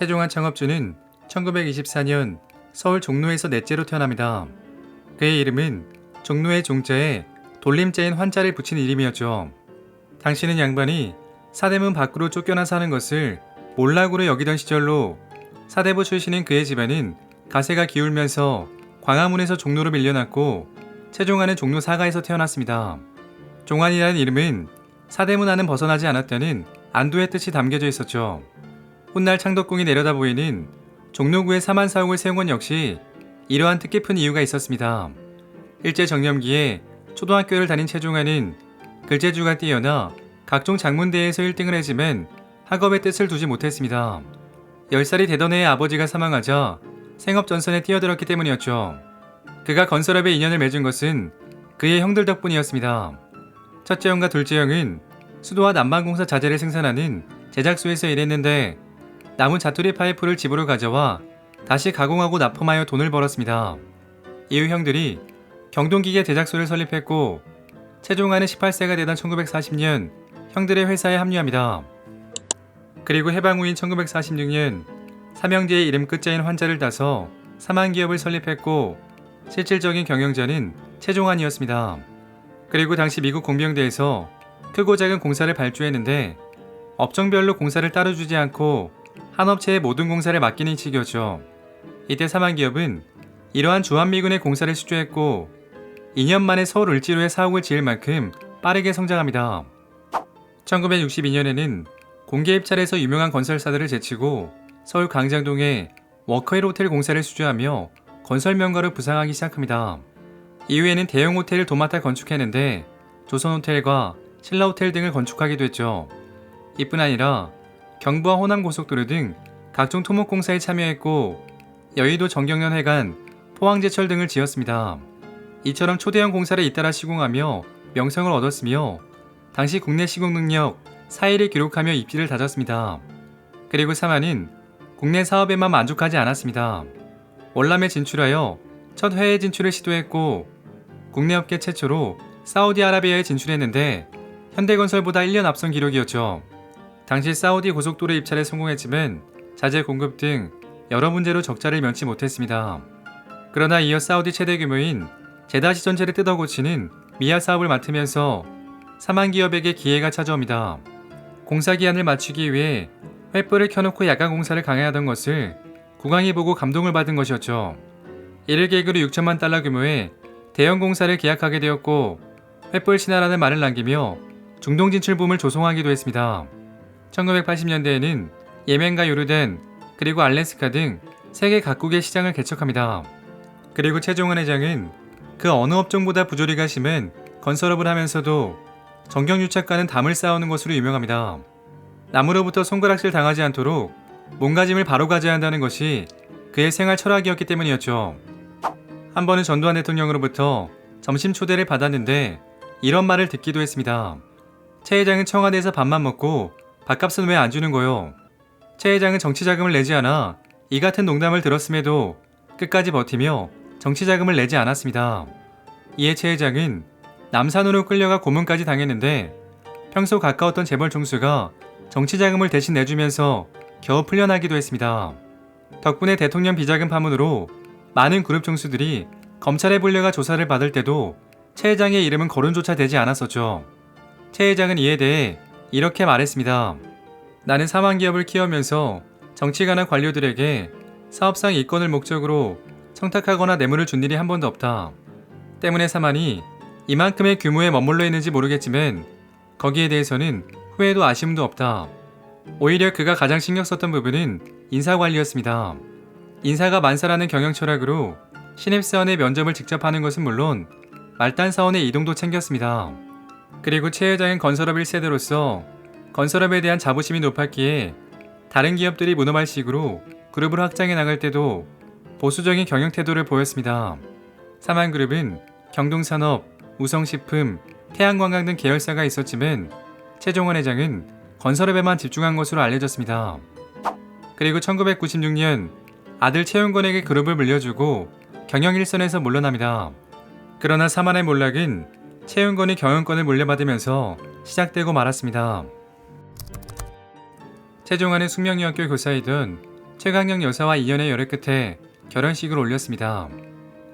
최종환 창업주는 1924년 서울 종로에서 넷째로 태어납니다. 그의 이름은 종로의 종자에 돌림자인 환자를 붙인 이름이었죠. 당시는 양반이 사대문 밖으로 쫓겨나서 하는 것을 몰락으로 여기던 시절로 사대부 출신인 그의 집안은 가세가 기울면서 광화문에서 종로로 밀려났고 최종환은 종로 사가에서 태어났습니다. 종환이라는 이름은 사대문 안은 벗어나지 않았다는 안도의 뜻이 담겨져 있었죠. 훗날 창덕궁이 내려다 보이는 종로구의 사만사옥을 세운 건 역시 이러한 뜻깊은 이유가 있었습니다. 일제정년기에 초등학교를 다닌 최종환은 글재주가 뛰어나 각종 작문대회에서 1등을 했지만 학업에 뜻을 두지 못했습니다. 10살이 되던 해에 아버지가 사망하자 생업전선에 뛰어들었기 때문이었죠. 그가 건설업에 인연을 맺은 것은 그의 형들 덕분이었습니다. 첫째 형과 둘째 형은 수도와 난방공사 자재를 생산하는 제작소에서 일했는데 남은 자투리 파이프를 집으로 가져와 다시 가공하고 납품하여 돈을 벌었습니다. 이후 형들이 경동기계 제작소를 설립했고 최종환은 18세가 되던 1940년 형들의 회사에 합류합니다. 그리고 해방 후인 1946년 삼형제의 이름 끝자인 환자를 따서 사만기업을 설립했고 실질적인 경영자는 최종환이었습니다. 그리고 당시 미국 공병대에서 크고 작은 공사를 발주했는데 업종별로 공사를 따로 주지 않고 한 업체에 모든 공사를 맡기는 식이었죠. 이때 사만기업은 이러한 주한미군의 공사를 수주했고 2년 만에 서울 을지로에 사옥을 지을 만큼 빠르게 성장합니다. 1962년에는 공개 입찰에서 유명한 건설사들을 제치고 서울 광장동에 워커힐 호텔 공사를 수주하며 건설 명가를 부상하기 시작합니다. 이후에는 대형 호텔을 도맡아 건축했는데 조선호텔과 신라호텔 등을 건축하기도 했죠. 이뿐 아니라 경부와 호남고속도로 등 각종 토목공사에 참여했고 여의도 정경련 회관, 포항제철 등을 지었습니다. 이처럼 초대형 공사를 잇따라 시공하며 명성을 얻었으며 당시 국내 시공 능력 4위를 기록하며 입지를 다졌습니다. 그리고 사만은 국내 사업에만 만족하지 않았습니다. 월남에 진출하여 첫 해외 진출을 시도했고 국내 업계 최초로 사우디아라비아에 진출했는데 현대건설보다 1년 앞선 기록이었죠. 당시 사우디 고속도로 입찰에 성공했지만 자재 공급 등 여러 문제로 적자를 면치 못했습니다. 그러나 이어 사우디 최대 규모인 제다 시전체를 뜯어고치는 미아 사업을 맡으면서 사만기업에게 기회가 찾아옵니다. 공사 기한을 맞추기 위해 횃불을 켜놓고 야간 공사를 강행하던 것을 국왕이 보고 감동을 받은 것이었죠. 이를 계기로 6천만 달러 규모의 대형 공사를 계약하게 되었고 횃불 신화라는 말을 남기며 중동 진출 붐을 조성하기도 했습니다. 1980년대에는 예멘과 요르단 그리고 알래스카 등 세계 각국의 시장을 개척합니다. 그리고 최종환 회장은 그 어느 업종보다 부조리가 심한 건설업을 하면서도 정경유착과는 담을 쌓아오는 것으로 유명합니다. 남으로부터 손가락질 당하지 않도록 몸가짐을 바로 가져야 한다는 것이 그의 생활 철학이었기 때문이었죠. 한 번은 전두환 대통령으로부터 점심 초대를 받았는데 이런 말을 듣기도 했습니다. 최 회장은 청와대에서 밥만 먹고 밥값은 왜 안 주는 거요? 최 회장은 정치자금을 내지 않아 이 같은 농담을 들었음에도 끝까지 버티며 정치자금을 내지 않았습니다. 이에 최 회장은 남산으로 끌려가 고문까지 당했는데 평소 가까웠던 재벌 총수가 정치자금을 대신 내주면서 겨우 풀려나기도 했습니다. 덕분에 대통령 비자금 파문으로 많은 그룹 총수들이 검찰에 불려가 조사를 받을 때도 최 회장의 이름은 거론조차 되지 않았었죠. 최 회장은 이에 대해 이렇게 말했습니다. 나는 사만기업을 키우면서 정치가나 관료들에게 사업상 이권을 목적으로 청탁하거나 뇌물을 준 일이 한 번도 없다. 때문에 사만이 이만큼의 규모에 머물러 있는지 모르겠지만 거기에 대해서는 후회도 아쉬움도 없다. 오히려 그가 가장 신경 썼던 부분은 인사관리였습니다. 인사가 만사라는 경영 철학으로 신입사원의 면접을 직접 하는 것은 물론 말단 사원의 이동도 챙겼습니다. 그리고 최 회장은 건설업 1세대로서 건설업에 대한 자부심이 높았기에 다른 기업들이 무너할 식으로 그룹을 확장해 나갈 때도 보수적인 경영 태도를 보였습니다. 사만그룹은 경동산업, 우성식품, 태양관광 등 계열사가 있었지만 최종환 회장은 건설업에만 집중한 것으로 알려졌습니다. 그리고 1996년 아들 최용건에게 그룹을 물려주고 경영 일선에서 물러납니다. 그러나 사만의 몰락은 최용건이 경영권을 물려받으면서 시작되고 말았습니다. 최종환은 숙명여학교 교사이던 최강령 여사와 인연의 열애 끝에 결혼식을 올렸습니다.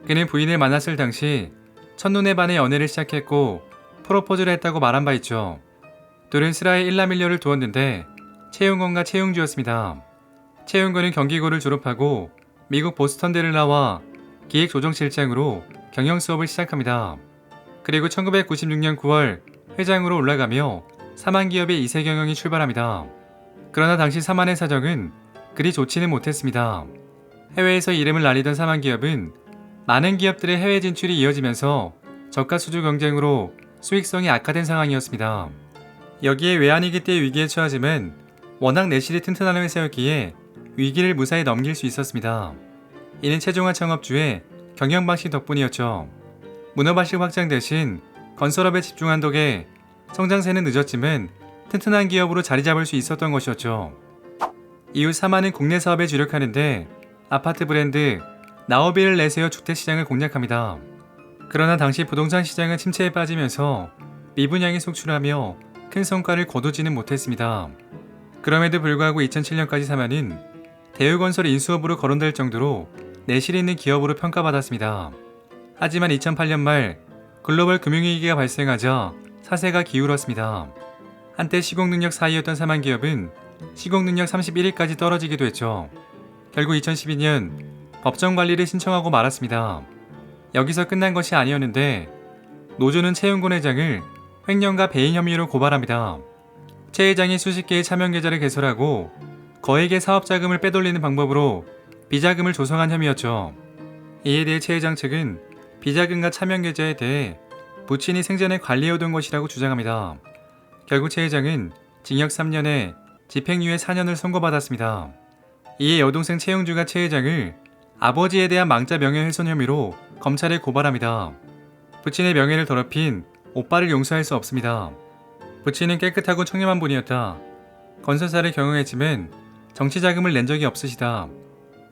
그는 부인을 만났을 당시 첫눈에 반해 연애를 시작했고 프로포즈를 했다고 말한 바 있죠. 둘은 슬하에 일남일녀를 두었는데 채용건과 채용주였습니다. 채용건은 경기고를 졸업하고 미국 보스턴대를 나와 기획조정실장으로 경영 수업을 시작합니다. 그리고 1996년 9월 회장으로 올라가며 사만기업의 2세 경영이 출발합니다. 그러나 당시 사만의 사정은 그리 좋지는 못했습니다. 해외에서 이름을 날리던 사만기업은 많은 기업들의 해외 진출이 이어지면서 저가 수주 경쟁으로 수익성이 악화된 상황이었습니다. 여기에 외환위기 때 위기에 처하지만 워낙 내실이 튼튼한 회사였기에 위기를 무사히 넘길 수 있었습니다. 이는 최종화 창업주의 경영 방식 덕분이었죠. 문어 발식 확장 대신 건설업에 집중한 덕에 성장세는 늦었지만 튼튼한 기업으로 자리 잡을 수 있었던 것이었죠. 이후 사만은 국내 사업에 주력하는데 아파트 브랜드 나우비를 내세워 주택시장을 공략합니다. 그러나 당시 부동산 시장은 침체에 빠지면서 미분양이 속출하며 큰 성과를 거두지는 못했습니다. 그럼에도 불구하고 2007년까지 사만은 대우건설 인수업으로 거론될 정도로 내실 있는 기업으로 평가받았습니다. 하지만 2008년 말 글로벌 금융위기가 발생하자 사세가 기울었습니다. 한때 시공능력 4위였던 사만기업은 시공능력 31위까지 떨어지기도 했죠. 결국 2012년 법정관리를 신청하고 말았습니다. 여기서 끝난 것이 아니었는데 노조는 최용곤 회장을 횡령과 배임 혐의로 고발합니다. 최 회장이 수십 개의 차명 계좌를 개설하고 거액의 사업 자금을 빼돌리는 방법으로 비자금을 조성한 혐의였죠. 이에 대해 최 회장 측은 비자금과 차명 계좌에 대해 부친이 생전에 관리해오던 것이라고 주장합니다. 결국 최 회장은 징역 3년에 집행유예 4년을 선고받았습니다. 이에 여동생 최용주가 최 회장을 아버지에 대한 망자 명예훼손 혐의로 검찰에 고발합니다. 부친의 명예를 더럽힌 오빠를 용서할 수 없습니다. 부친은 깨끗하고 청렴한 분이었다. 건설사를 경영했지만 정치 자금을 낸 적이 없으시다.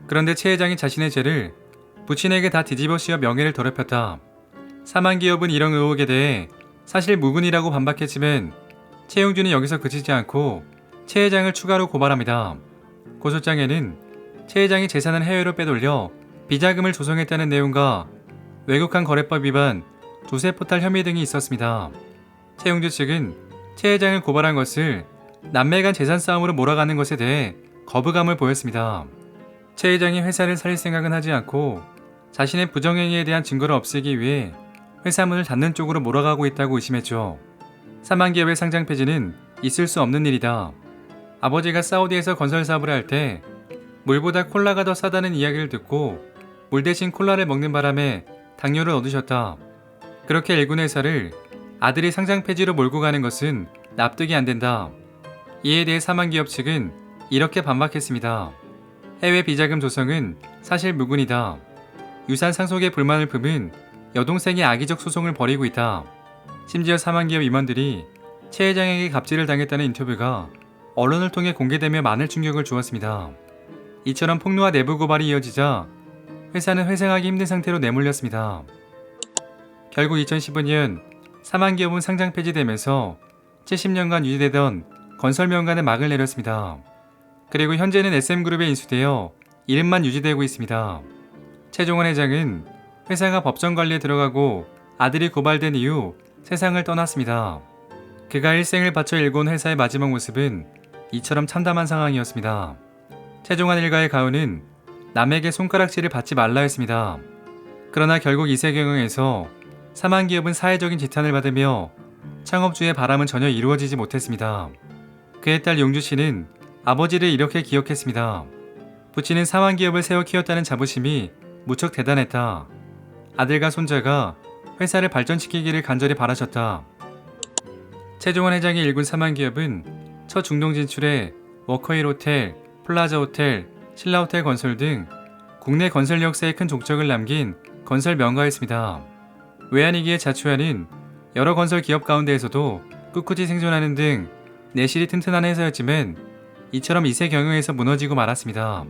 그런데 최 회장이 자신의 죄를 부친에게 다 뒤집어 씌워 명예를 더럽혔다. 사만기업은 이런 의혹에 대해 사실 무근이라고 반박했지만 최용준은 여기서 그치지 않고 최 회장을 추가로 고발합니다. 고소장에는 최 회장이 재산을 해외로 빼돌려 비자금을 조성했다는 내용과 외국환 거래법 위반, 조세 포탈 혐의 등이 있었습니다. 최용주 측은 최 회장을 고발한 것을 남매 간 재산 싸움으로 몰아가는 것에 대해 거부감을 보였습니다. 최 회장이 회사를 살릴 생각은 하지 않고 자신의 부정행위에 대한 증거를 없애기 위해 회사 문을 닫는 쪽으로 몰아가고 있다고 의심했죠. 사만기업의 상장 폐지는 있을 수 없는 일이다. 아버지가 사우디에서 건설 사업을 할 때 물보다 콜라가 더 싸다는 이야기를 듣고 물 대신 콜라를 먹는 바람에 당뇨를 얻으셨다. 그렇게 일군 회사를 아들이 상장 폐지로 몰고 가는 것은 납득이 안 된다. 이에 대해 사만기업 측은 이렇게 반박했습니다. 해외 비자금 조성은 사실 무근이다. 유산 상속에 불만을 품은 여동생이 악의적 소송을 벌이고 있다. 심지어 사만기업 임원들이 최 회장에게 갑질을 당했다는 인터뷰가 언론을 통해 공개되며 많은 충격을 주었습니다. 이처럼 폭로와 내부 고발이 이어지자 회사는 회생하기 힘든 상태로 내몰렸습니다. 결국 2015년 사만기업은 상장 폐지되면서 70년간 유지되던 건설 명간에 막을 내렸습니다. 그리고 현재는 SM그룹에 인수되어 이름만 유지되고 있습니다. 최종원 회장은 회사가 법정 관리에 들어가고 아들이 고발된 이후 세상을 떠났습니다. 그가 일생을 바쳐 일궈온 회사의 마지막 모습은 이처럼 참담한 상황이었습니다. 최종원 일가의 가훈은 남에게 손가락질을 받지 말라 했습니다. 그러나 결국 이세 경영에서 사만기업은 사회적인 지탄을 받으며 창업주의 바람은 전혀 이루어지지 못했습니다. 그의 딸 용주 씨는 아버지를 이렇게 기억했습니다. 부친은 사만기업을 세워 키웠다는 자부심이 무척 대단했다. 아들과 손자가 회사를 발전시키기를 간절히 바라셨다. 최종원 회장이 일군 사만기업은 첫 중동 진출에 워커힐 호텔, 플라자 호텔, 신라 호텔 건설 등 국내 건설 역사에 큰 족적을 남긴 건설 명가였습니다. 외환위기에 자초하는 여러 건설 기업 가운데에서도 꿋꿋이 생존하는 등 내실이 튼튼한 회사였지만 이처럼 이세 경영에서 무너지고 말았습니다.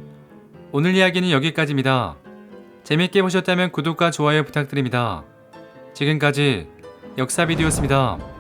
오늘 이야기는 여기까지입니다. 재밌게 보셨다면 구독과 좋아요 부탁드립니다. 지금까지 역사비디오였습니다.